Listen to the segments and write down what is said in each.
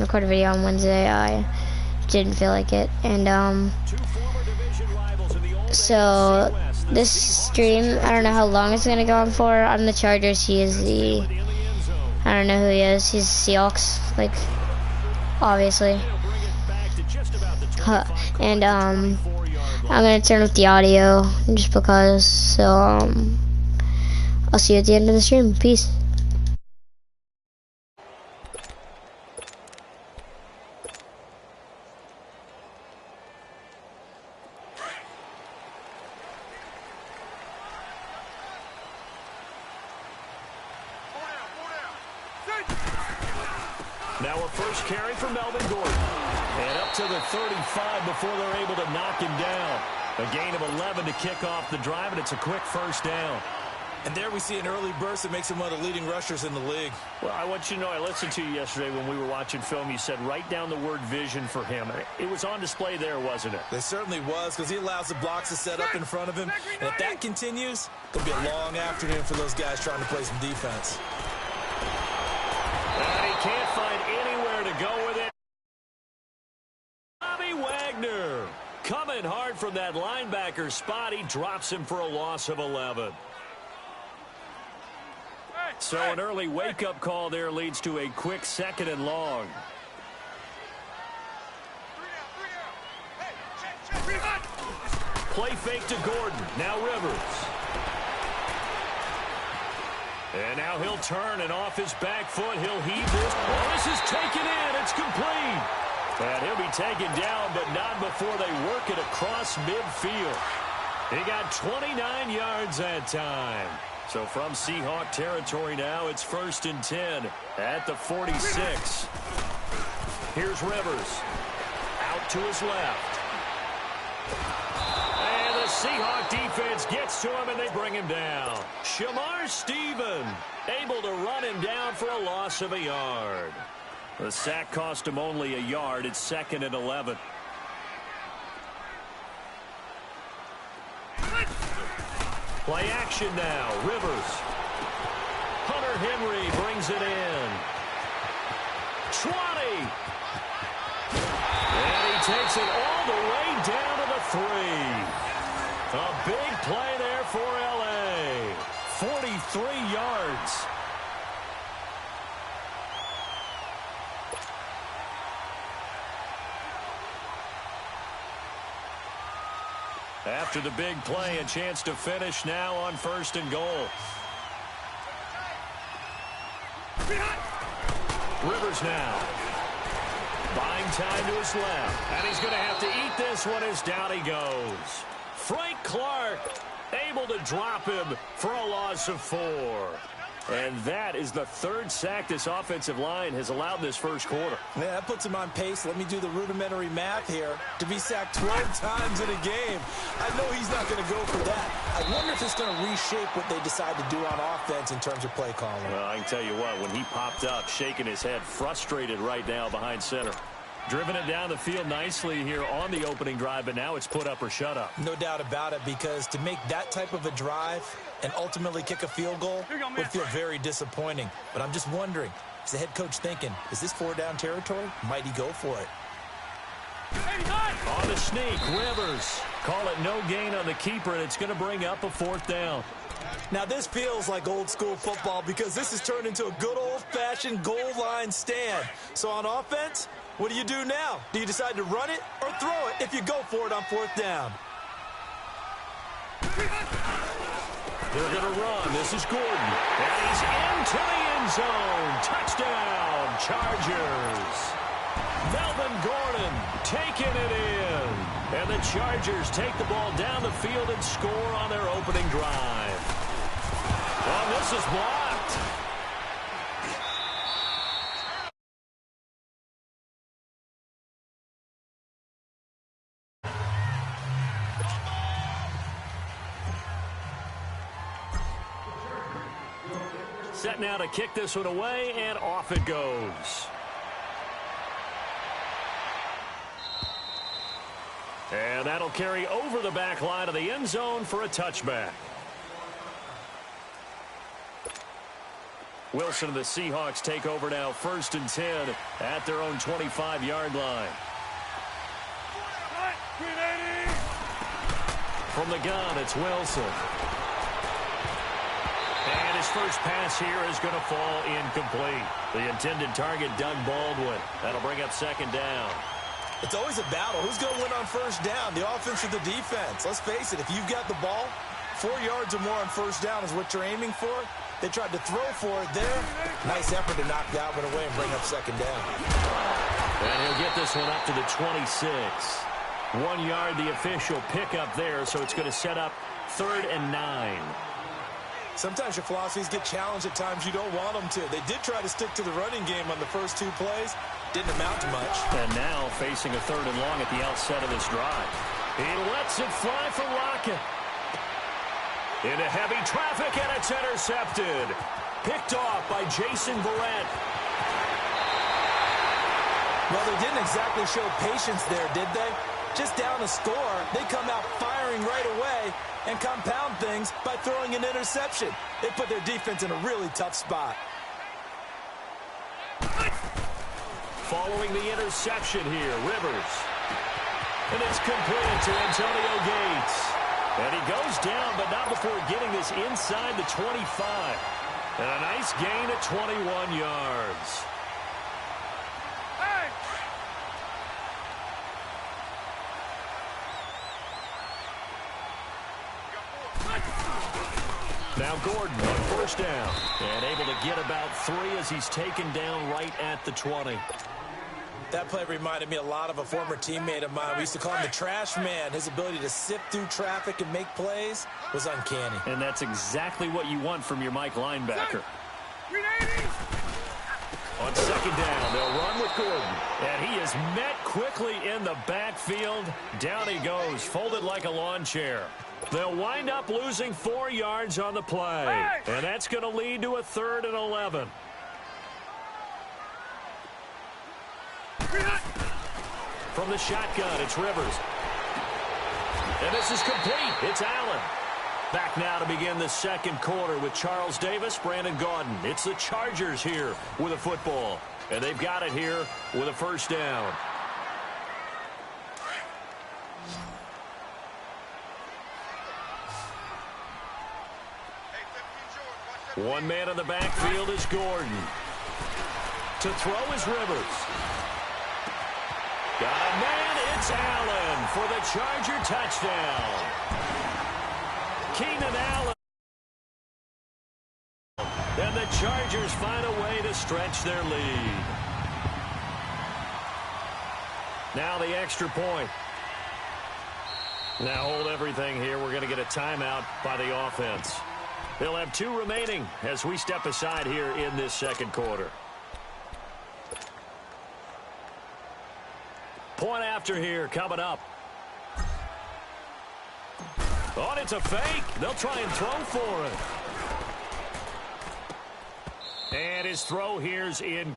record a video on Wednesday. I didn't feel like it, and so this stream, I don't know how long it's gonna go on for. On the Chargers, he is the, I don't know who he is. He's Seahawks, like, obviously. And I'm gonna turn up the audio just because. So I'll see you at the end of the stream. Peace. Now a first carry for Melvin Gordon. And up to the 35 before they're able to knock him down. A gain of 11 to kick off the drive, and it's a quick first down. And there we see an early burst that makes him one of the leading rushers in the league. Well, I want you to know, I listened to you yesterday when we were watching film. You said write down the word vision for him. It was on display there, wasn't it? It certainly was, because he allows the blocks to set up in front of him. And if that continues, it'll be a long afternoon for those guys trying to play some defense. And he can't find anywhere to go with it. Bobby Wagner coming hard from that linebacker spot. He drops him for a loss of 11. So an early wake-up call there leads to a quick 2nd and long. Play fake to Gordon. Now Rivers. And now he'll turn, and off his back foot, he'll heave this. Oh, this is taken in. It's complete. And he'll be taken down, but not before they work it across midfield. He got 29 yards that time. So from Seahawk territory now, it's 1st and 10 at the 46. Here's Rivers. Out to his left. And the Seahawk defense gets to him, and they bring him down. Shamar Stephen able to run him down for a loss of a yard. The sack cost him only a yard. It's 2nd and 11. Play action now. Rivers. Hunter Henry brings it in. 20. And he takes it all the way down to the 3. A big play there for L.A. 43 yards. After the big play, a chance to finish now on 1st and goal. Rivers now. Buying time to his left. And he's going to have to eat this one as down he goes. Frank Clark able to drop him for a loss of 4. And that is the 3rd sack this offensive line has allowed this first quarter. Yeah, that puts him on pace. Let me do the rudimentary math here. To be sacked 12 times in a game, I know he's not going to go for that. I wonder if it's going to reshape what they decide to do on offense in terms of play calling. Well, I can tell you what, when he popped up, shaking his head, frustrated right now behind center. Driven it down the field nicely here on the opening drive, but now it's put up or shut up. No doubt about it, because to make that type of a drive and ultimately kick a field goal would feel very disappointing. But I'm just wondering, is the head coach thinking, is this 4-down territory? Might he go for it? On the sneak, Rivers. Call it no gain on the keeper, and it's going to bring up a 4th down. Now, this feels like old school football, because this has turned into a good old-fashioned goal line stand. So on offense, what do you do now? Do you decide to run it or throw it if you go for it on 4th down? They're going to run. This is Gordon. And he's into the end zone. Touchdown, Chargers. Melvin Gordon taking it in. And the Chargers take the ball down the field and score on their opening drive. Well, this is blocked. Set now to kick this one away, and off it goes. And that'll carry over the back line of the end zone for a touchback. Wilson and the Seahawks take over now, 1st and 10 at their own 25-yard line. From the gun, it's Wilson. And his first pass here is going to fall incomplete. The intended target, Doug Baldwin. That'll bring up 2nd down. It's always a battle. Who's going to win on 1st down, the offense or the defense? Let's face it, if you've got the ball, 4 yards or more on 1st down is what you're aiming for. They tried to throw for it there. Nice effort to knock that one away and bring up 2nd down. And he'll get this one up to the 26. 1 yard, the official pickup there, so it's going to set up 3rd and 9. Sometimes your philosophies get challenged at times you don't want them to. They did try to stick to the running game on the first 2 plays. Didn't amount to much. And now facing a 3rd and long at the outset of this drive. He lets it fly for Rocket. Into heavy traffic, and it's intercepted. Picked off by Jason Verrett. Well, they didn't exactly show patience there, did they? Just down a score, they come out firing right away and compound things by throwing an interception. They put their defense in a really tough spot. Following the interception here, Rivers. And it's complete to Antonio Gates. And he goes down, but not before getting this inside the 25. And a nice gain at 21 yards. Now Gordon on 1st down. And able to get about 3 as he's taken down right at the 20. That play reminded me a lot of a former teammate of mine. We used to call him the trash man. His ability to sift through traffic and make plays was uncanny. And that's exactly what you want from your Mike linebacker. On 2nd down, they'll run with Gordon. And he is met quickly in the backfield. Down he goes, folded like a lawn chair. They'll wind up losing 4 yards on the play. And that's going to lead to a 3rd and 11. From the shotgun, it's Rivers. And this is complete. It's Allen. Back now to begin the 2nd quarter with Charles Davis, Brandon Gaudin. It's the Chargers here with a football. And they've got it here with a 1st down. One man in the backfield is Gordon. To throw is Rivers. Got a man, it's Allen for the Charger touchdown. Keenan Allen. And the Chargers find a way to stretch their lead. Now the extra point. Now hold everything here. We're going to get a timeout by the offense. They'll have 2 remaining as we step aside here in this 2nd quarter. Point after here coming up. Oh, and it's a fake. They'll try and throw for it. And his throw here's in.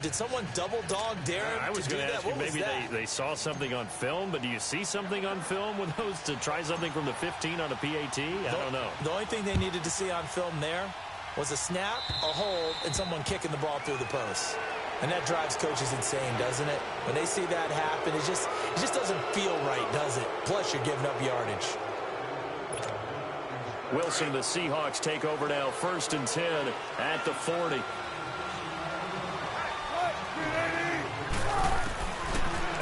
Did someone double dog Darren? I was going to ask you, maybe they saw something on film, but do you see something on film with those to try something from the 15 on a PAT? I don't know. The only thing they needed to see on film there was a snap, a hold, and someone kicking the ball through the post. And that drives coaches insane, doesn't it? When they see that happen, it just doesn't feel right, does it? Plus, you're giving up yardage. Wilson and the Seahawks take over now, 1st and 10 at the 40.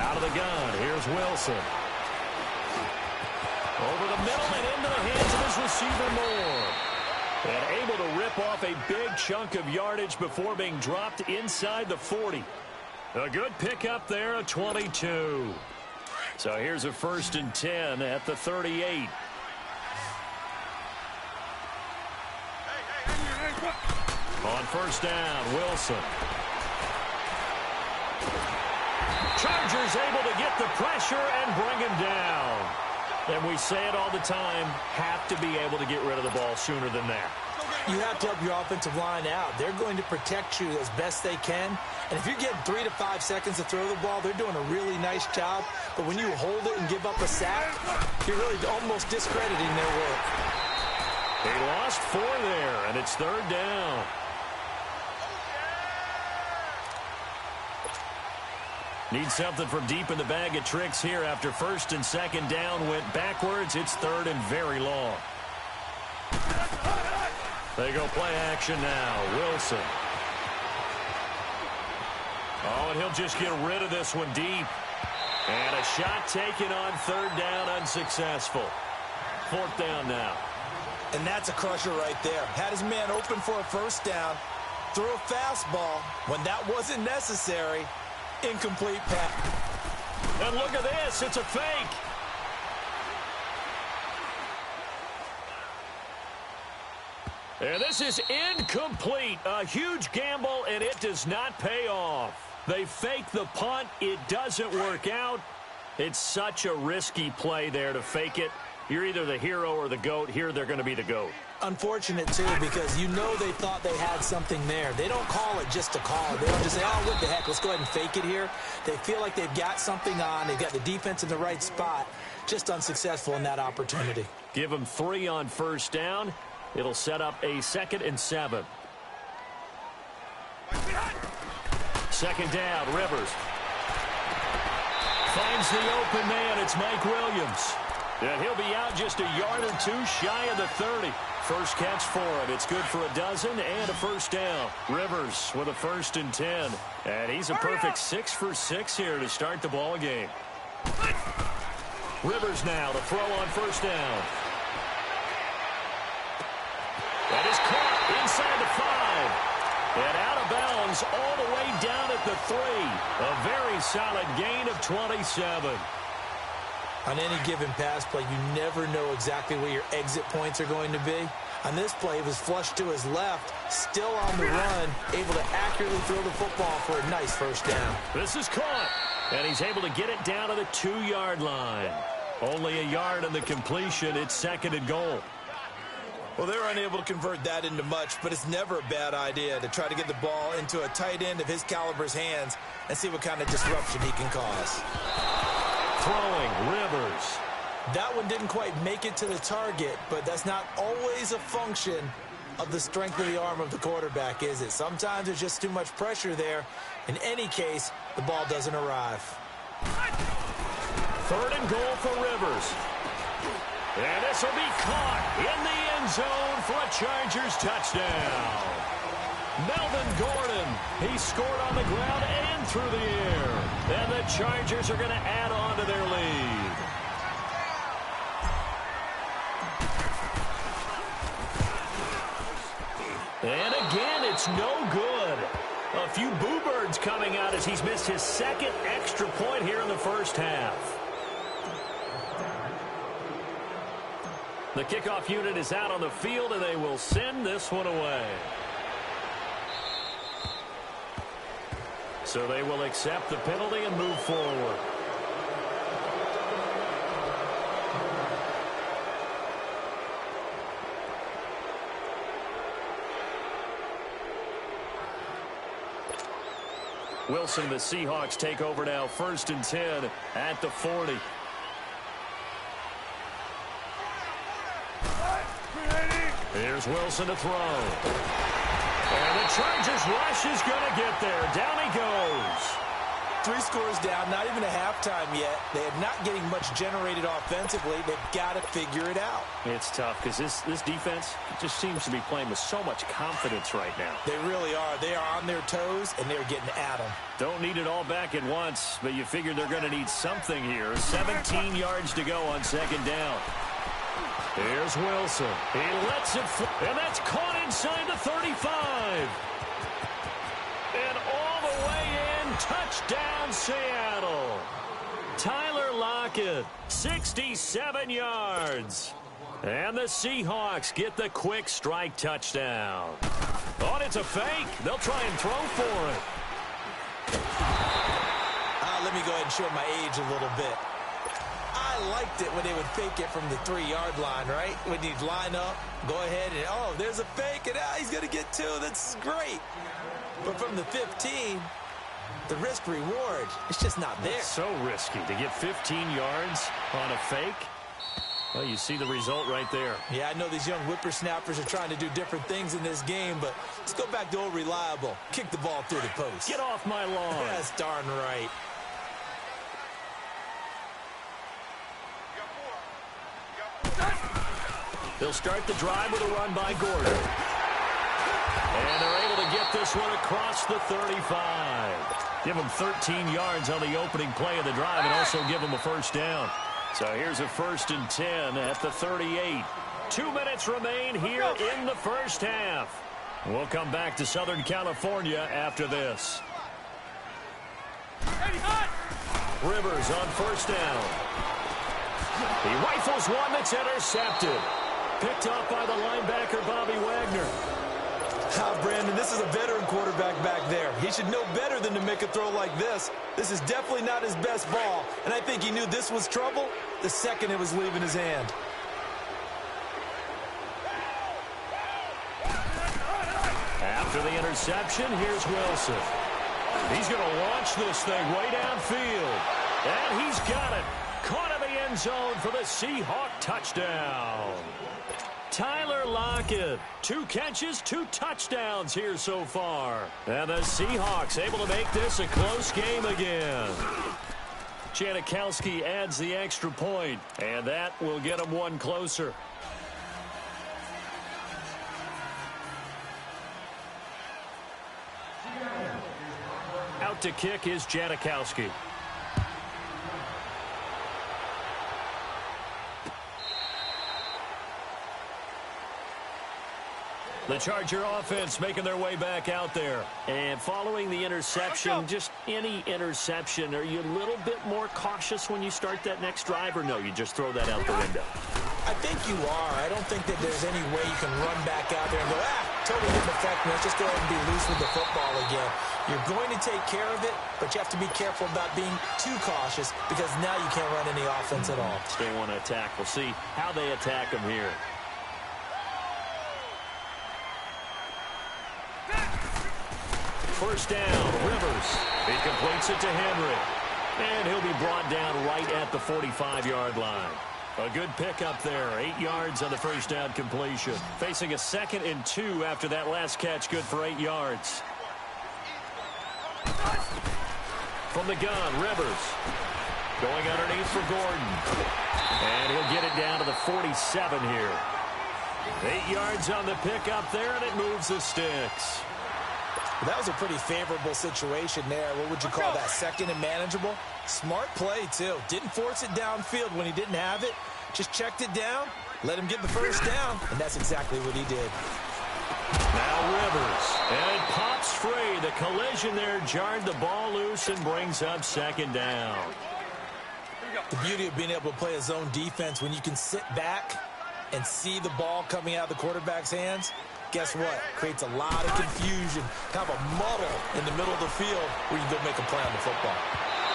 Out of the gun, here's Wilson. Over the middle and into the hands of his receiver Moore. And able to rip off a big chunk of yardage before being dropped inside the 40. A good pickup there, a 22. So here's a 1st and 10 at the 38. On 1st down, Wilson. Chargers able to get the pressure and bring him down. And we say it all the time, have to be able to get rid of the ball sooner than that. You have to help your offensive line out. They're going to protect you as best they can. And if you're getting 3 to 5 seconds to throw the ball, they're doing a really nice job. But when you hold it and give up a sack, you're really almost discrediting their work. He lost 4 there, and it's 3rd down. Need something from deep in the bag of tricks here after 1st and 2nd down went backwards. It's 3rd and very long. They go play action now. Wilson. Oh, and he'll just get rid of this one deep. And a shot taken on 3rd down, unsuccessful. 4th down now. And that's a crusher right there. Had his man open for a 1st down. Threw a fastball when that wasn't necessary. Incomplete pass. And look at this. It's a fake. And this is incomplete. A huge gamble, and it does not pay off. They fake the punt. It doesn't work out. It's such a risky play there to fake it. You're either the hero or the GOAT. Here they're going to be the GOAT. Unfortunate, too, because you know they thought they had something there. They don't call it just to call it. They don't just say, oh, what the heck, let's go ahead and fake it here. They feel like they've got something on. They've got the defense in the right spot. Just unsuccessful in that opportunity. Give them 3 on 1st down. It'll set up a 2nd and 7. 2nd down, Rivers. Finds the open man. It's Mike Williams. And he'll be out just a yard or 2 shy of the 30. First catch for him. It's good for a dozen and a 1st down. Rivers with a 1st and 10. And he's a perfect 6 for 6 here to start the ball game. Rivers now to throw on 1st down. That is caught inside the 5. And out of bounds all the way down at the 3. A very solid gain of 27. On any given pass play, you never know exactly where your exit points are going to be. On this play, it was flushed to his left, still on the run, able to accurately throw the football for a nice 1st down. This is caught, and he's able to get it down to the 2-yard line. Only a yard on the completion. It's 2nd and goal. Well, they're unable to convert that into much, but it's never a bad idea to try to get the ball into a tight end of his caliber's hands and see what kind of disruption he can cause. Throwing, Rivers. That one didn't quite make it to the target, but that's not always a function of the strength of the arm of the quarterback, is it? Sometimes there's just too much pressure there. In any case, the ball doesn't arrive. 3rd and goal for Rivers. And this will be caught in the end zone for a Chargers touchdown. Melvin Gordon, he scored on the ground and through the air. And the Chargers are going to add on to their lead. And again, it's no good. A few boo birds coming out as he's missed his 2nd extra point here in the 1st half. The kickoff unit is out on the field, and they will send this one away. So they will accept the penalty and move forward. Wilson, the Seahawks take over now, 1st and 10 at the 40. Here's Wilson to throw. And the Chargers rush is going to get there. Down he goes. 3 scores down, not even a halftime yet. They are not getting much generated offensively. They've got to figure it out. It's tough because this defense just seems to be playing with so much confidence right now. They really are. They are on their toes, and they're getting at them. Don't need it all back at once, but you figure they're going to need something here. 17 yards to go on 2nd down. Here's Wilson. He lets it fly, and that's caught inside the 35. And all the way in, touchdown Seattle. Tyler Lockett, 67 yards. And the Seahawks get the quick strike touchdown. Oh, and it's a fake. They'll try and throw for it. Let me go ahead and show my age a little bit. I I liked it when they would fake it from the 3-yard line, right? When you'd line up, go ahead, and, oh, there's a fake, and he's going to get 2. That's great. But from the 15, the risk-reward, it's just not there. It's so risky to get 15 yards on a fake. Well, you see the result right there. Yeah, I know these young whippersnappers are trying to do different things in this game, but let's go back to old reliable. Kick the ball through the post. Get off my lawn. That's darn right. They'll start the drive with a run by Gordon. And they're able to get this one across the 35. Give them 13 yards on the opening play of the drive and also give them a first down. So here's a 1st and 10 at the 38. 2 minutes remain here in the first half. We'll come back to Southern California after this. Rivers on first down. He rifles one that's intercepted. Picked up by the linebacker, Bobby Wagner. Brandon, this is a veteran quarterback back there. He should know better than to make a throw like this. This is definitely not his best ball, and I think he knew this was trouble the second it was leaving his hand. After the interception, here's Wilson. He's going to launch this thing way downfield. And he's got it. Caught in the end zone for the Seahawk touchdown. Tyler Lockett, 2 catches, 2 touchdowns here so far. And the Seahawks able to make this a close game again. Janikowski adds the extra point, and that will get them one closer. Out to kick is Janikowski. The Charger offense making their way back out there. And following the interception, just any interception, are you a little bit more cautious when you start that next drive, or no, you just throw that out the window? I think you are. I don't think that there's any way you can run back out there and go, totally didn't affect me. Let's just go ahead and be loose with the football again. You're going to take care of it, but you have to be careful about being too cautious because now you can't run any offense at all. They want to attack. We'll see how they attack them here. First down, Rivers. He completes it to Henry. And he'll be brought down right at the 45-yard line. A good pickup there. 8 yards on the first down completion. Facing a 2nd and 2 after that last catch. Good for 8 yards. From the gun, Rivers. Going underneath for Gordon. And he'll get it down to the 47 here. 8 yards on the pickup there, and it moves the sticks. That was a pretty favorable situation there. What would you call that? 2nd and manageable? Smart play, too. Didn't force it downfield when he didn't have it. Just checked it down, let him get the first down, and that's exactly what he did. Now Rivers, and it pops free. The collision there jarred the ball loose and brings up 2nd down. The beauty of being able to play a zone defense when you can sit back and see the ball coming out of the quarterback's hands, guess what? Creates a lot of confusion, kind of a muddle in the middle of the field where you can go make a play on the football.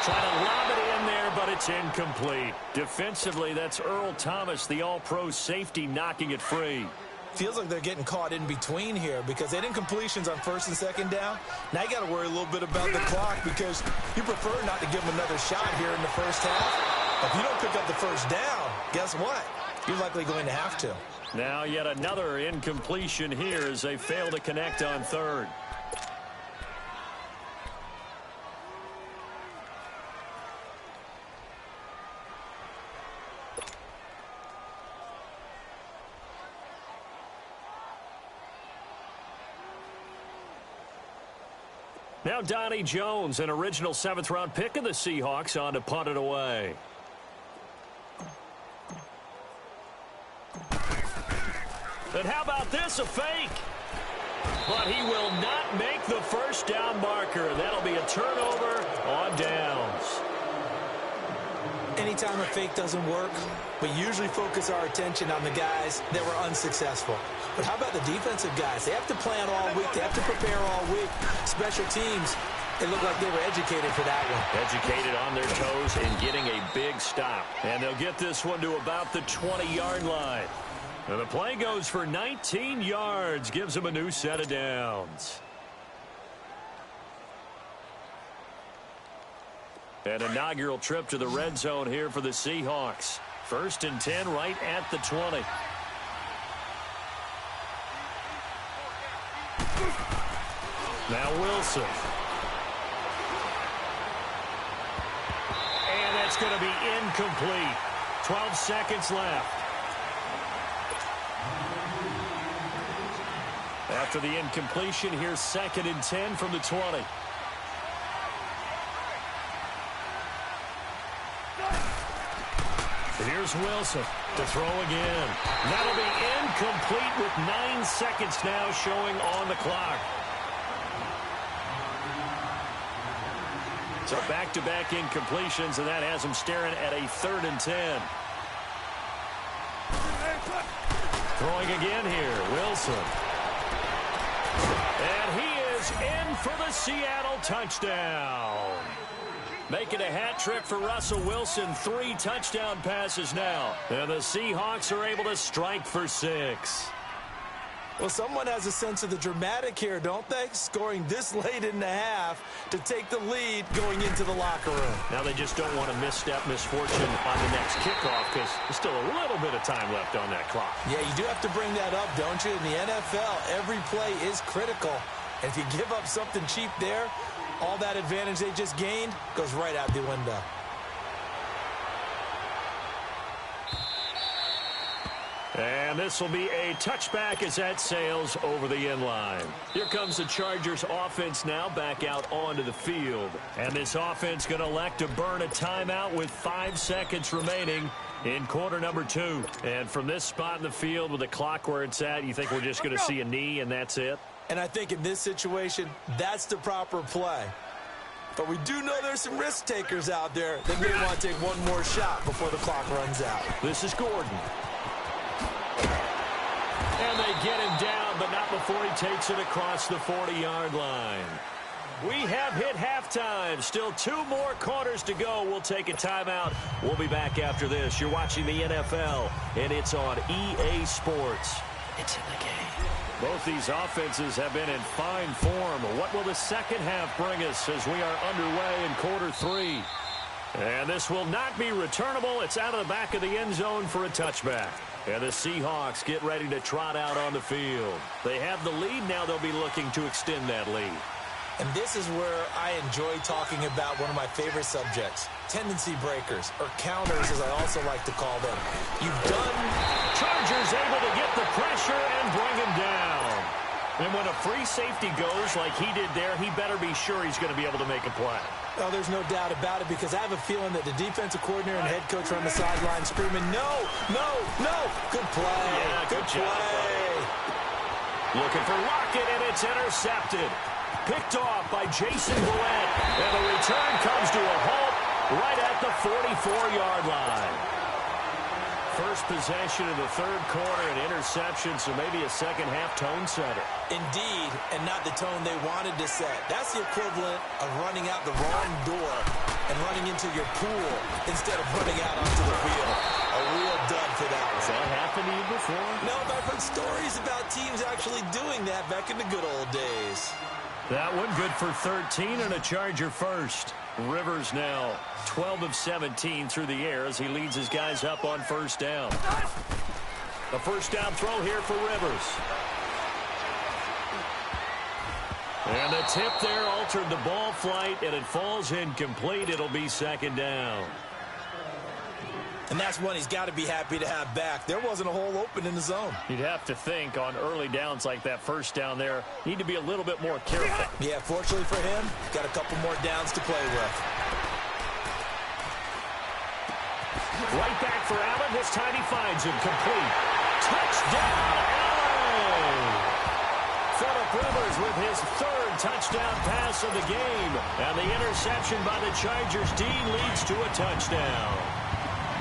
Trying to lob it in there, but it's incomplete. Defensively, that's Earl Thomas, the all-pro safety, knocking it free. Feels like they're getting caught in between here because they had incompletions on 1st and 2nd down. Now you got to worry a little bit about the clock because you prefer not to give them another shot here in the first half. If you don't pick up the first down, guess what? You're likely going to have to. Now yet another incompletion here as they fail to connect on 3rd. Now Donnie Jones, an original 7th-round pick of the Seahawks, on to punt it away. And how about this, a fake? But he will not make the first down marker. That'll be a turnover on downs. Anytime a fake doesn't work, we usually focus our attention on the guys that were unsuccessful. But how about the defensive guys? They have to plan all week. They have to prepare all week. Special teams, It looked like they were educated for that one. Educated on their toes and getting a big stop. And they'll get this one to about the 20-yard line. And the play goes for 19 yards. Gives them a new set of downs. An inaugural trip to the red zone here for the Seahawks. 1st and 10 right at the 20. Now Wilson. And that's going to be incomplete. 12 seconds left. After the incompletion, here's 2nd and 10 from the 20. And here's Wilson to throw again. That'll be incomplete with 9 seconds now showing on the clock. So back-to-back incompletions, and that has him staring at a 3rd and 10. Throwing again here, Wilson. And he is in for the Seattle touchdown. Making a hat trick for Russell Wilson. 3 touchdown passes now. And the Seahawks are able to strike for 6. Well, someone has a sense of the dramatic here, don't they? Scoring this late in the half to take the lead going into the locker room. Now they just don't want to misstep misfortune on the next kickoff because there's still a little bit of time left on that clock. Yeah, you do have to bring that up, don't you? In the NFL, every play is critical. And if you give up something cheap there, all that advantage they just gained goes right out the window. And this will be a touchback as that sails over the end line. Here comes the Chargers offense now back out onto the field. And this offense going to elect to burn a timeout with 5 seconds remaining in quarter number 2. And from this spot in the field with the clock where it's at, you think we're just going to see a knee and that's it? And I think in this situation, that's the proper play. But we do know there's some risk takers out there that may want to take one more shot before the clock runs out. This is Gordon. And they get him down, but not before he takes it across the 40-yard line. We have hit halftime. Still 2 more quarters to go. We'll take a timeout. We'll be back after this. You're watching the NFL, and it's on EA Sports. It's in the game. Both these offenses have been in fine form. What will the second half bring us as we are underway in quarter 3? And this will not be returnable. It's out of the back of the end zone for a touchback. And the Seahawks get ready to trot out on the field. They have the lead. Now they'll be looking to extend that lead. And this is where I enjoy talking about one of my favorite subjects, tendency breakers, or counters as I also like to call them. You've done... Chargers able to get the pressure and bring him down. And when a free safety goes like he did there, he better be sure he's going to be able to make a play. Oh, there's no doubt about it, because I have a feeling that the defensive coordinator and head coach are on the sideline screaming, no, no, no. Good play. Yeah, good job, play. Looking for Lockett, and it's intercepted. Picked off by Jason Verrett. And the return comes to a halt right at the 44-yard line. First possession of the 3rd quarter, an interception, so maybe a second-half tone setter. Indeed, and not the tone they wanted to set. That's the equivalent of running out the wrong door and running into your pool instead of running out onto the field. A real dud for that one. Has that happened to you before? No, but I've heard stories about teams actually doing that back in the good old days. That one good for 13 and a Charger first. Rivers now 12 of 17 through the air as he leads his guys up on first down. A first down throw here for Rivers. And the tip there altered the ball flight, and it falls incomplete. It'll be 2nd down. And that's one he's got to be happy to have back. There wasn't a hole open in the zone. You'd have to think on early downs like that first down there, need to be a little bit more careful. Yeah, fortunately for him, got a couple more downs to play with. Right back for Allen. This time he finds him complete. Touchdown, Allen! Phillip Rivers with his 3rd touchdown pass of the game. And the interception by the Chargers D leads to a touchdown.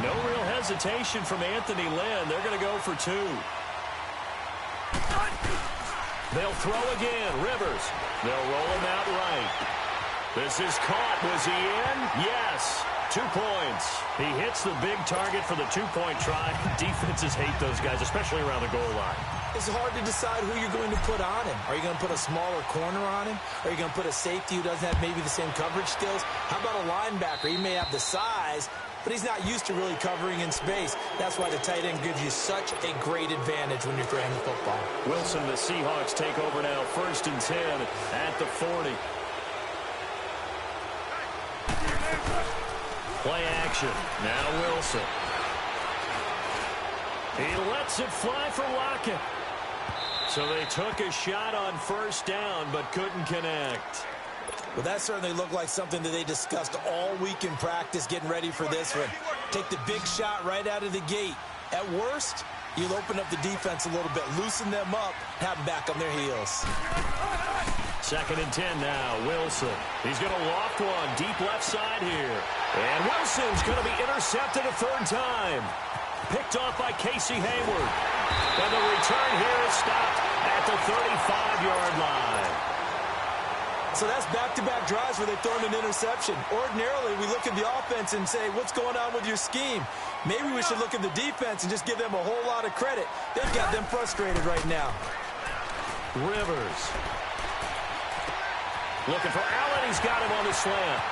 No real hesitation from Anthony Lynn. They're going to go for 2. They'll throw again. Rivers. They'll roll him out right. This is caught. Was he in? Yes. 2 points. He hits the big target for the two-point try. Defenses hate those guys, especially around the goal line. It's hard to decide who you're going to put on him. Are you going to put a smaller corner on him? Are you going to put a safety who doesn't have maybe the same coverage skills? How about a linebacker? He may have the size, but he's not used to really covering in space. That's why the tight end gives you such a great advantage when you're throwing the football. Wilson, the Seahawks take over now, 1st and 10 at the 40. Play action. Now Wilson. He lets it fly for Lockett. So they took a shot on 1st down, but couldn't connect. Well, that certainly looked like something that they discussed all week in practice, getting ready for this one. Take the big shot right out of the gate. At worst, you'll open up the defense a little bit, loosen them up, have them back on their heels. 2nd and 10 now. Wilson. He's going to loft one deep left side here. And Wilson's going to be intercepted a 3rd time. Picked off by Casey Hayward. And the return here is stopped at the 35-yard line. So that's back-to-back drives where they've thrown an interception. Ordinarily, we look at the offense and say, what's going on with your scheme? Maybe we should look at the defense and just give them a whole lot of credit. They've got them frustrated right now. Rivers. Looking for Allen. He's got him on the slant.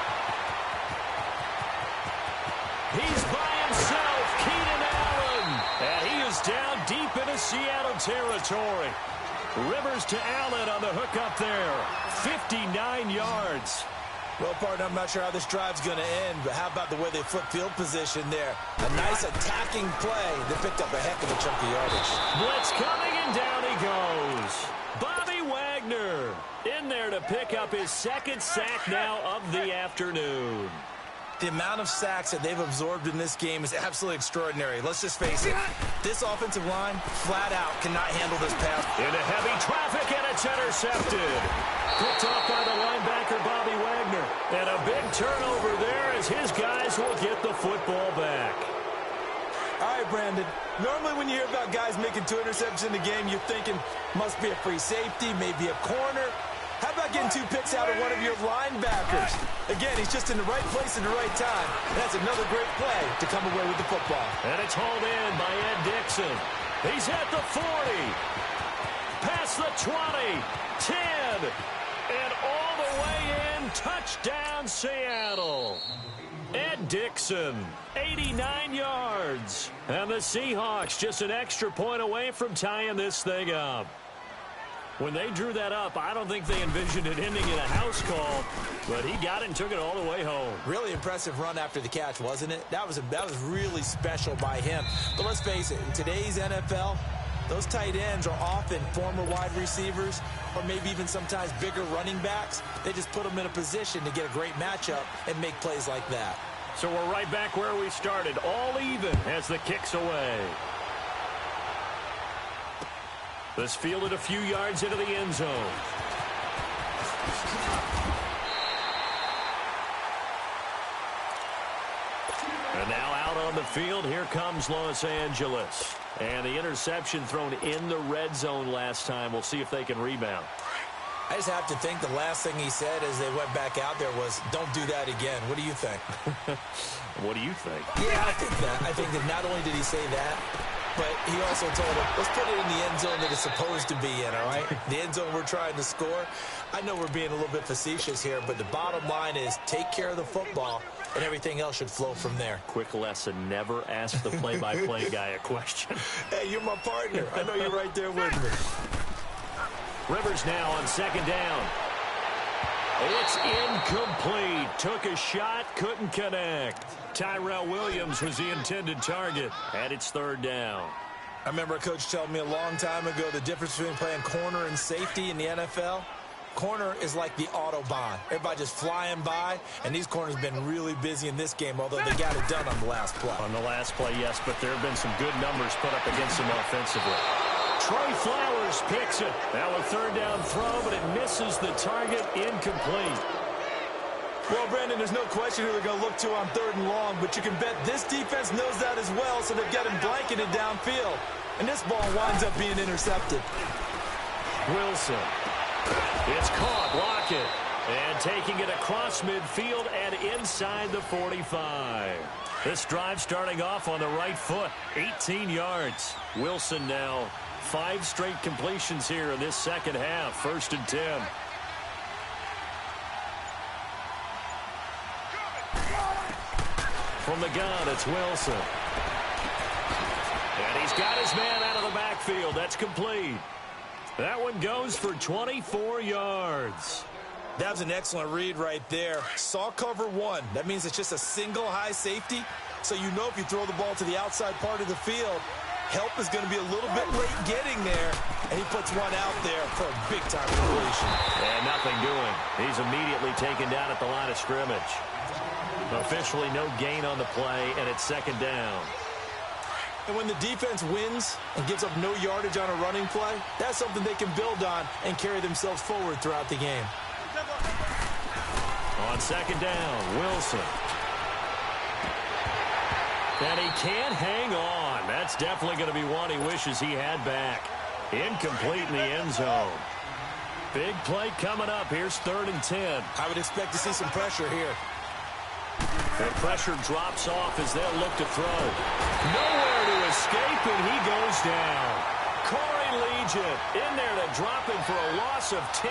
He's by himself. Keenan Allen. And he is down deep into Seattle territory. Rivers to Allen on the hook up there. 59 yards. Well, partner, I'm not sure how this drive's going to end, but how about the way they flip field position there? A nice attacking play. They picked up a heck of a chunk of yardage. Blitz coming, and down he goes. Bobby Wagner in there to pick up his 2nd sack now of the afternoon. The amount of sacks that they've absorbed in this game is absolutely extraordinary. Let's just face it. This offensive line, flat out, cannot handle this pass. Into heavy traffic, and it's intercepted. Picked off by the linebacker, Bobby Wagner. And a big turnover there as his guys will get the football back. All right, Brandon. Normally when you hear about guys making 2 interceptions in the game, you're thinking must be a free safety, maybe a corner. How about getting 2 picks out of one of your linebackers? Again, he's just in the right place at the right time. That's another great play to come away with the football. And it's hauled in by Ed Dixon. He's at the 40. Past the 20. 10. And all the way in. Touchdown, Seattle. Ed Dixon, 89 yards. And the Seahawks just an extra point away from tying this thing up. When they drew that up, I don't think they envisioned it ending in a house call, but he got it and took it all the way home. Really impressive run after the catch, wasn't it? That was really special by him. But let's face it, in today's NFL, those tight ends are often former wide receivers or maybe even sometimes bigger running backs. They just put them in a position to get a great matchup and make plays like that. So we're right back where we started, all even as the kick's away. This fielded a few yards into the end zone. And now out on the field, here comes Los Angeles. And the interception thrown in the red zone last time. We'll see if they can rebound. I just have to think the last thing he said as they went back out there was, don't do that again. What do you think? What do you think? Yeah, I think that. I think that not only did he say that, but he also told him, let's put it in the end zone that it's supposed to be in, all right? The end zone we're trying to score. I know we're being a little bit facetious here, but the bottom line is take care of the football, and everything else should flow from there. Quick lesson, never ask the play-by-play guy a question. Hey, you're my partner. I know you're right there with me. Rivers now on 2nd down. It's incomplete. Took a shot, couldn't connect. Tyrell Williams was the intended target, and it's 3rd down. I remember a coach telling me a long time ago the difference between playing corner and safety in the NFL. Corner is like the Autobahn. Everybody just flying by, and these corners have been really busy in this game, although they got it done on the last play. On the last play, yes, but there have been some good numbers put up against them offensively. Trey Flowers picks it. Now a 3rd down throw, but it misses the target, incomplete. Well, Brandon, there's no question who they're going to look to on 3rd and long, but you can bet this defense knows that as well, so they've got him blanketed downfield. And this ball winds up being intercepted. Wilson. It's caught. Lockett. And taking it across midfield and inside the 45. This drive starting off on the right foot. 18 yards. Wilson now 5 straight completions here in this second half. 1st and 10. From the gun, it's Wilson. And he's got his man out of the backfield. That's complete. That one goes for 24 yards. That was an excellent read right there. Saw cover 1. That means it's just a single high safety. So you know if you throw the ball to the outside part of the field, help is going to be a little bit late getting there. And he puts one out there for a big-time completion. And nothing doing. He's immediately taken down at the line of scrimmage. Officially no gain on the play, and it's 2nd down. And when the defense wins and gives up no yardage on a running play, that's something they can build on and carry themselves forward throughout the game. On 2nd down, Wilson. And he can't hang on. That's definitely going to be one he wishes he had back. Incomplete in the end zone. Big play coming up. Here's 3rd and 10. I would expect to see some pressure here. The pressure drops off as they'll look to throw. Nowhere to escape, and he goes down. Corey Legion in there to drop him for a loss of 10.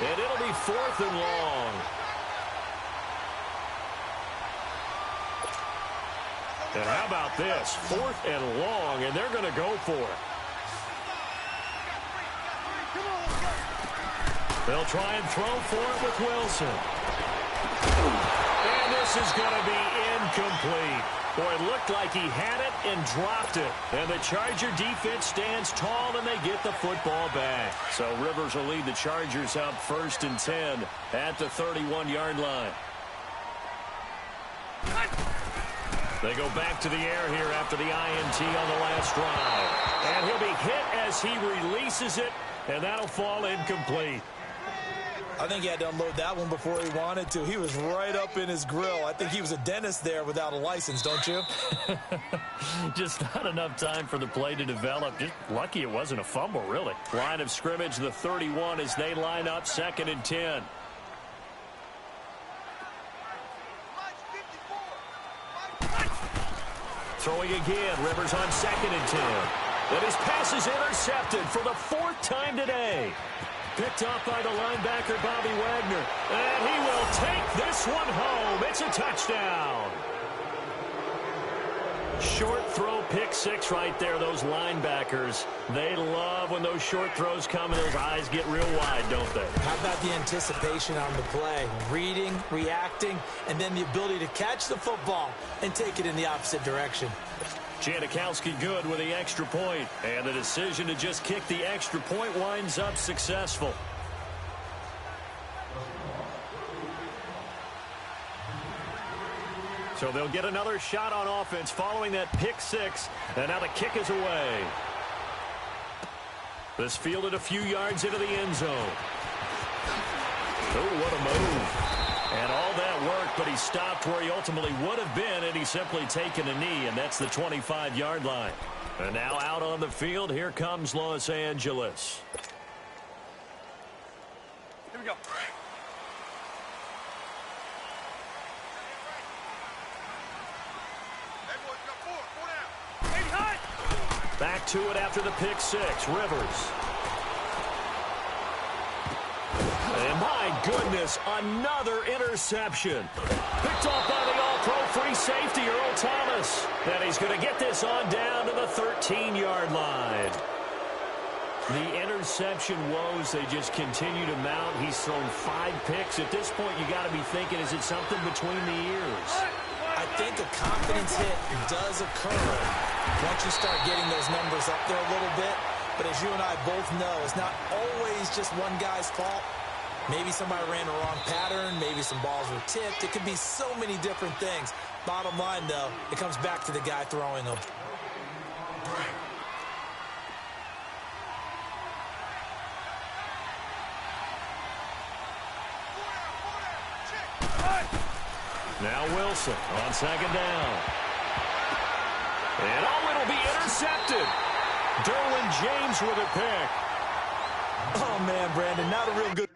And it'll be 4th and long. And how about this? 4th and long, and they're going to go for it. They'll try and throw for it with Wilson. And this is going to be incomplete. Boy, it looked like he had it and dropped it. And the Charger defense stands tall, and they get the football back. So Rivers will lead the Chargers up 1st and 10 at the 31-yard line. They go back to the air here after the INT on the last drive. And he'll be hit as he releases it, and that'll fall incomplete. I think he had to unload that one before he wanted to. He was right up in his grill. I think he was a dentist there without a license, don't you? Just not enough time for the play to develop. Just lucky it wasn't a fumble, really. Line of scrimmage, the 31 as they line up 2nd and 10. Throwing again, Rivers on 2nd and 10. And his pass is intercepted for the 4th time today. Picked up by the linebacker, Bobby Wagner. And he will take this one home. It's a touchdown. Short throw, pick 6 right there. Those linebackers, they love when those short throws come and those eyes get real wide, don't they? How about the anticipation on the play? Reading, reacting, and then the ability to catch the football and take it in the opposite direction. Janikowski good with the extra point. And the decision to just kick the extra point winds up successful. So they'll get another shot on offense following that pick 6. And now the kick is away. This fielded a few yards into the end zone. Oh, what a move. And all that work, but he stopped where he ultimately would have been, and he's simply taken a knee, and that's the 25-yard line. And now out on the field, here comes Los Angeles. Here we go. Back to it after the pick 6, Rivers. And my goodness, another interception. Picked off by the all-pro free safety, Earl Thomas. And he's going to get this on down to the 13-yard line. The interception woes, they just continue to mount. He's thrown 5 picks. At this point, you got to be thinking, is it something between the ears? I think a confidence hit does occur once you start getting those numbers up there a little bit. But as you and I both know, it's not always just one guy's fault. Maybe somebody ran the wrong pattern. Maybe some balls were tipped. It could be so many different things. Bottom line, though, it comes back to the guy throwing them. Now Wilson on 2nd down. And oh, it'll be intercepted. Derwin James with a pick. Oh, man, Brandon, not a real good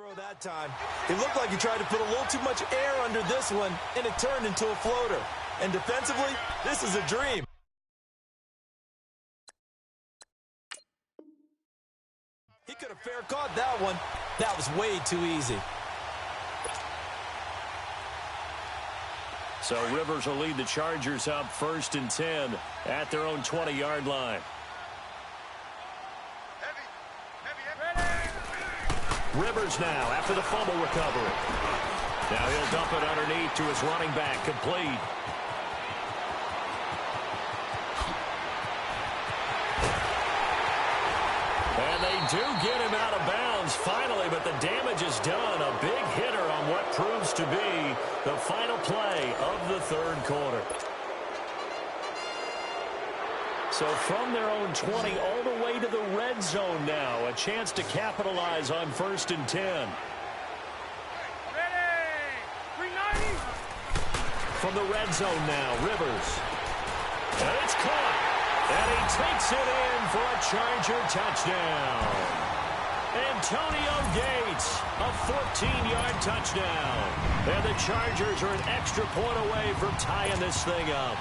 throw that time. It looked like he tried to put a little too much air under this one, and it turned into a floater. And defensively, this is a dream. He could have fair caught that one. That was way too easy. So Rivers will lead the Chargers up 1st and 10 at their own 20-yard line. Rivers now after the fumble recovery. Now he'll dump it underneath to his running back, complete. And they do get him out of bounds finally, but the damage is done. A big hitter on what proves to be the final play of the third quarter. So from their own 20 all the way to the red zone now. A chance to capitalize on 1st and 10. From the red zone now, Rivers. And it's caught. And he takes it in for a Charger touchdown. Antonio Gates, a 14-yard touchdown. And the Chargers are an extra point away from tying this thing up.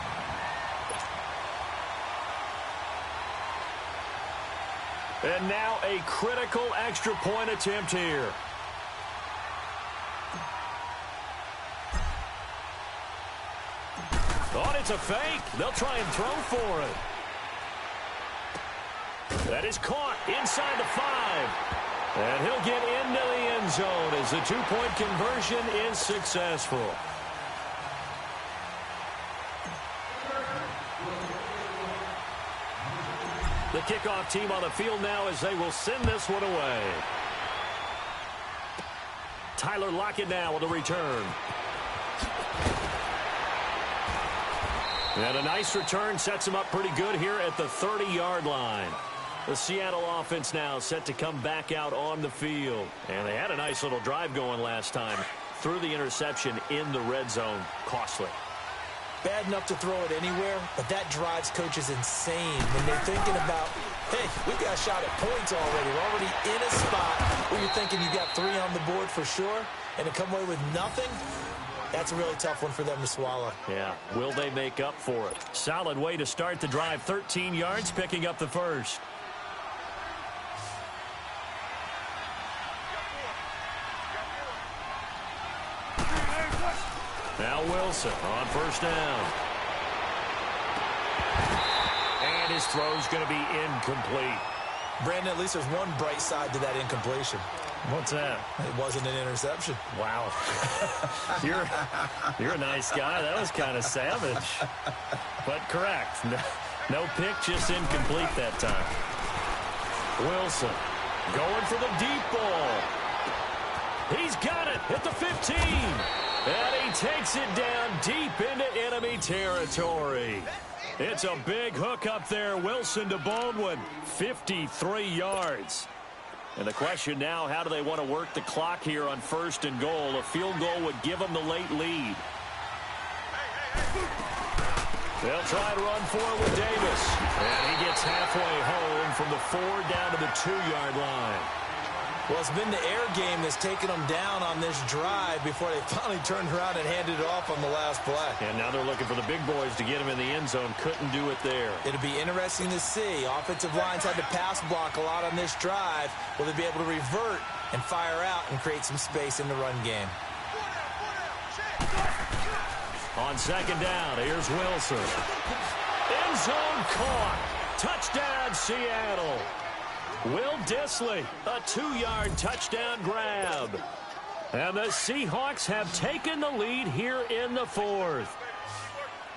And now a critical extra point attempt here. Thought it's a fake. They'll try and throw for it. That is caught inside the 5. And he'll get into the end zone as the two-point conversion is successful. The kickoff team on the field now as they will send this one away. Tyler Lockett now with the return. And a nice return sets him up pretty good here at the 30-yard line. The Seattle offense now set to come back out on the field. And they had a nice little drive going last time. Threw the interception in the red zone. Costly. Bad enough to throw it anywhere, but that drives coaches insane when they're thinking about, hey, we got a shot at points already. We're already in a spot where you're thinking you got 3 on the board for sure, and to come away with nothing, that's a really tough one for them to swallow. Yeah, will they make up for it? Solid way to start the drive. 13 yards, picking up the first. Now Wilson on first down. And his throw's going to be incomplete. Brandon, at least there's one bright side to that incompletion. What's that? It wasn't an interception. Wow. You're a nice guy. That was kind of savage. But correct. No pick, just incomplete that time. Wilson going for the deep ball. He's got it at the 15. And he takes it down deep into enemy territory. It's a big hook up there. Wilson to Baldwin. 53 yards. And the question now, how do they want to work the clock here on 1st and goal? A field goal would give them the late lead. They'll try to run forward with Davis. And he gets halfway home from the 4 down to the 2-yard line. Well, it's been the air game that's taken them down on this drive before they finally turned around and handed it off on the last play. And now they're looking for the big boys to get him in the end zone. Couldn't do it there. It'll be interesting to see. Offensive lines had to pass block a lot on this drive. Will they be able to revert and fire out and create some space in the run game? On second down, here's Wilson. End zone caught. Touchdown, Seattle. Will Dissly, a 2-yard touchdown grab. And the Seahawks have taken the lead here in the 4th.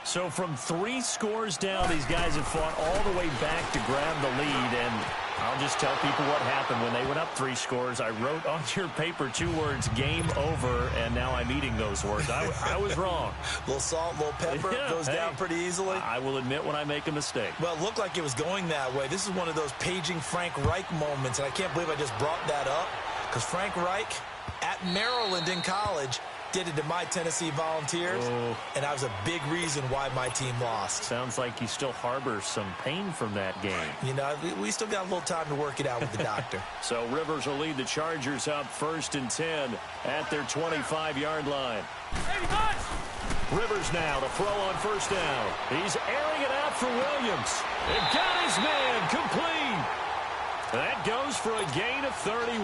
So from 3 scores down, these guys have fought all the way back to grab the lead. And I'll just tell people what happened when they went up 3 scores. I wrote on your paper 2 words, game over, and now I'm eating those words. I was wrong. A little salt, a little pepper, goes down pretty easily. I will admit when I make a mistake. Well, it looked like it was going that way. This is one of those paging Frank Reich moments, and I can't believe I just brought that up, because Frank Reich at Maryland in college Did it to my Tennessee Volunteers, and that was a big reason why my team lost. Sounds like you still harbor some pain from that game. You know, we still got a little time to work it out with the doctor. So Rivers will lead the Chargers up 1st and 10 at their 25-yard line. Rivers now to throw on 1st down. He's airing it out for Williams. And got his man complete. That goes for a gain of 31.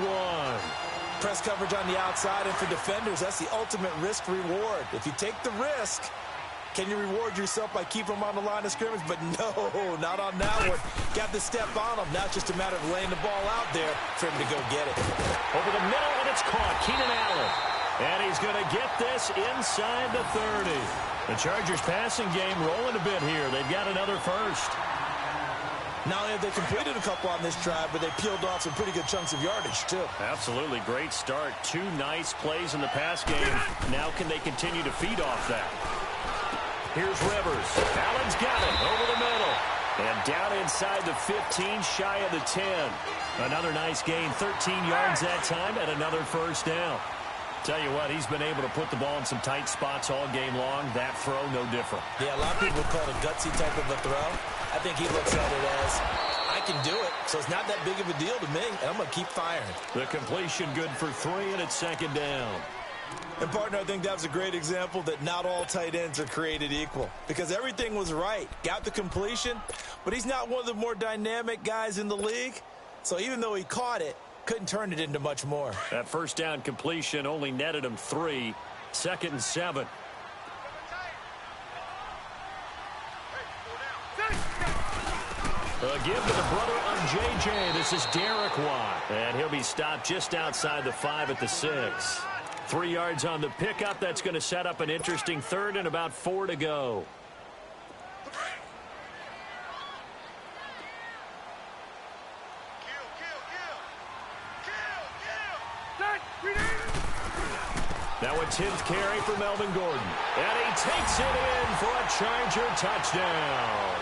Press coverage on the outside, and for defenders, that's the ultimate risk-reward. If you take the risk, can you reward yourself by keeping them on the line of scrimmage? But no, not on that one. Got the step on them. Now it's just a matter of laying the ball out there for him to go get it. Over the middle, and it's caught. Keenan Allen. And he's going to get this inside the 30. The Chargers passing game rolling a bit here. They've got another first. Not only have they completed a couple on this drive, but they peeled off some pretty good chunks of yardage, too. Absolutely. Great start. 2 nice plays in the pass game. Now can they continue to feed off that? Here's Rivers. Allen's got it over the middle. And down inside the 15, shy of the 10. Another nice gain. 13 yards that time and another first down. Tell you what, he's been able to put the ball in some tight spots all game long. That throw, no different. Yeah, a lot of people call it a gutsy type of a throw. I think he looks at it as, I can do it, so it's not that big of a deal to me, and I'm going to keep firing. The completion good for 3, and it's 2nd down. And, partner, I think that was a great example that not all tight ends are created equal, because everything was right. Got the completion, but he's not one of the more dynamic guys in the league, so even though he caught it, couldn't turn it into much more. That first down completion only netted him 3. 2nd and 7. A give to the brother of J.J. This is Derek Watt. And he'll be stopped just outside the 5 at the 6. 3 yards on the pickup. That's going to set up an interesting 3rd and about 4 to go. Now a 10th carry for Melvin Gordon. And he takes it in for a Charger touchdown.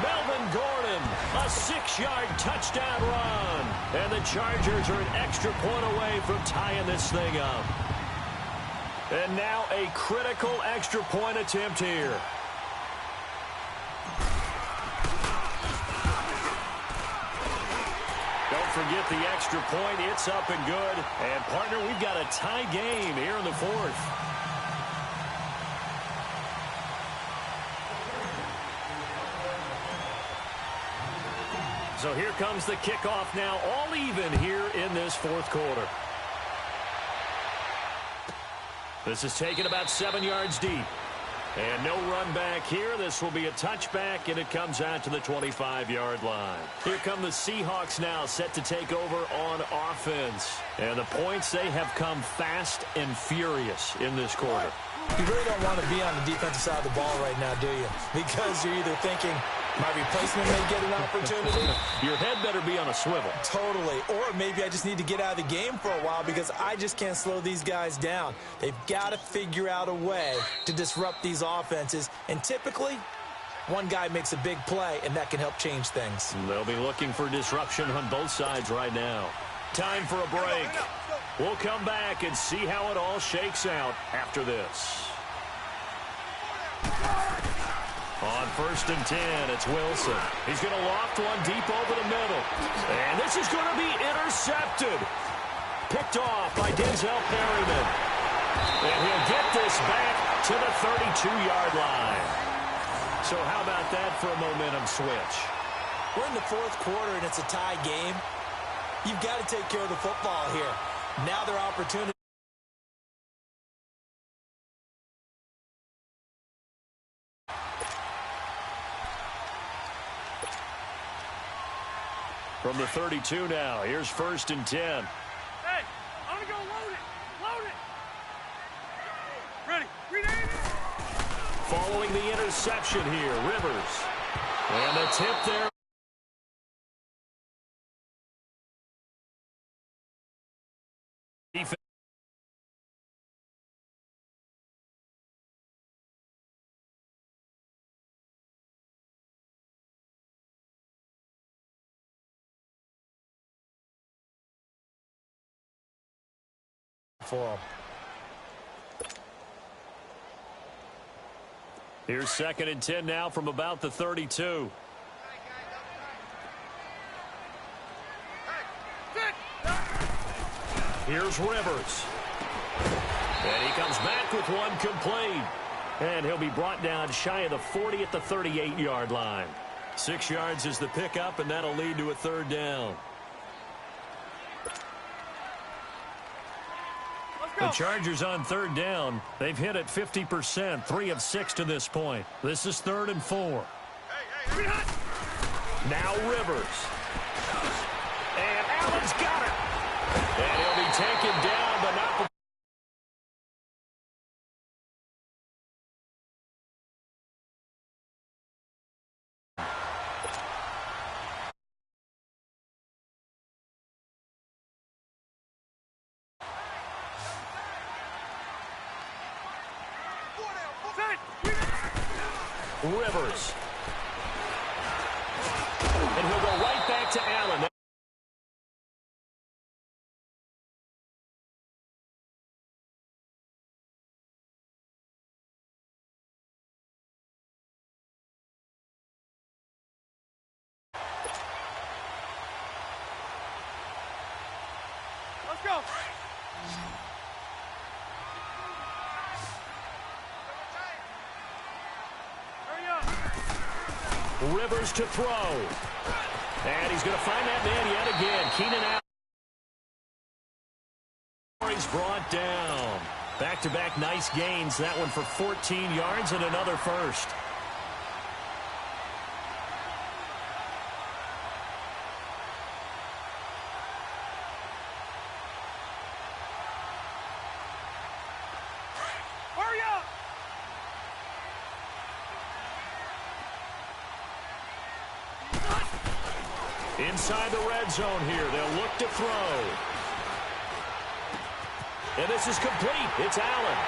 Melvin Gordon, a 6-yard touchdown run. And the Chargers are an extra point away from tying this thing up. And now a critical extra point attempt here. Don't forget the extra point. It's up and good. And, partner, we've got a tie game here in the 4th. So here comes the kickoff now, all even here in this 4th quarter. This is taken about 7 yards deep. And no run back here. This will be a touchback, and it comes out to the 25-yard line. Here come the Seahawks now, set to take over on offense. And the points, they have come fast and furious in this quarter. You really don't want to be on the defensive side of the ball right now, do you? Because you're either thinking, my replacement may get an opportunity. Your head better be on a swivel. Totally. Or maybe I just need to get out of the game for a while because I just can't slow these guys down. They've got to figure out a way to disrupt these offenses. And typically, one guy makes a big play, and that can help change things. They'll be looking for disruption on both sides right now. Time for a break. We'll come back and see how it all shakes out after this. On 1st and 10, it's Wilson. He's going to loft one deep over the middle. And this is going to be intercepted. Picked off by Denzel Perryman. And he'll get this back to the 32-yard line. So how about that for a momentum switch? We're in the 4th quarter, and it's a tie game. You've got to take care of the football here. Now their opportunity. From the 32 now, here's 1st and 10. Hey, I'm going to go load it. Load it. Ready. Ready. Following the interception here, Rivers. And the tip there. Defense. For him. Here's 2nd and 10 now from about the 32. Here's Rivers. And he comes back with one complete. And he'll be brought down shy of the 40 at the 38-yard line. 6 yards is the pickup, and that'll lead to a 3rd down. The Chargers on 3rd down. They've hit it 50%, 3 of 6 to this point. This is 3rd and 4. Now Rivers. And Allen's got it. And he'll be taken down, but not the... Rivers. And he'll go right back to Allen. Let's go. Rivers to throw. And he's going to find that man yet again. Keenan Allen. He's brought down. Back-to-back nice gains. That one for 14 yards and another first. Hurry up. Inside the red zone here. They'll look to throw. And this is complete. It's Allen.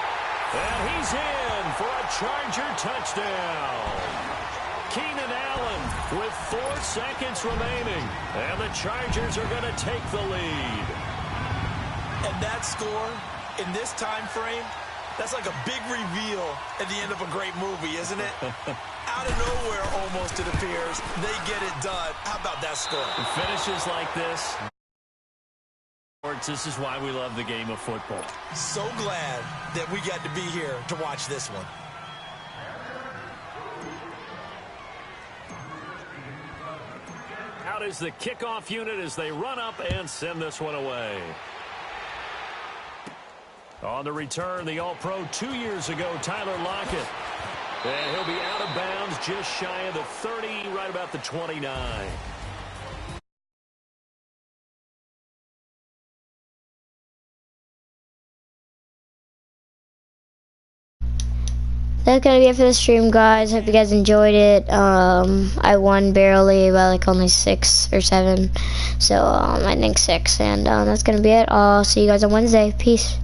And he's in for a Charger touchdown. Keenan Allen with 4 seconds remaining. And the Chargers are going to take the lead. And that score in this time frame, that's like a big reveal at the end of a great movie, isn't it? Out of nowhere, almost, it appears. They get it done. How about that score? Finishes like this. This is why we love the game of football. So glad that we got to be here to watch this one. Out is the kickoff unit as they run up and send this one away. On the return, the All-Pro 2 years ago, Tyler Lockett. And he'll be out of bounds just shy of the 30, right about the 29. That's gonna be it for the stream, guys. Hope you guys enjoyed it. I won barely by like only 6 or 7, so I think 6, and that's gonna be it. I'll see you guys on Wednesday. Peace.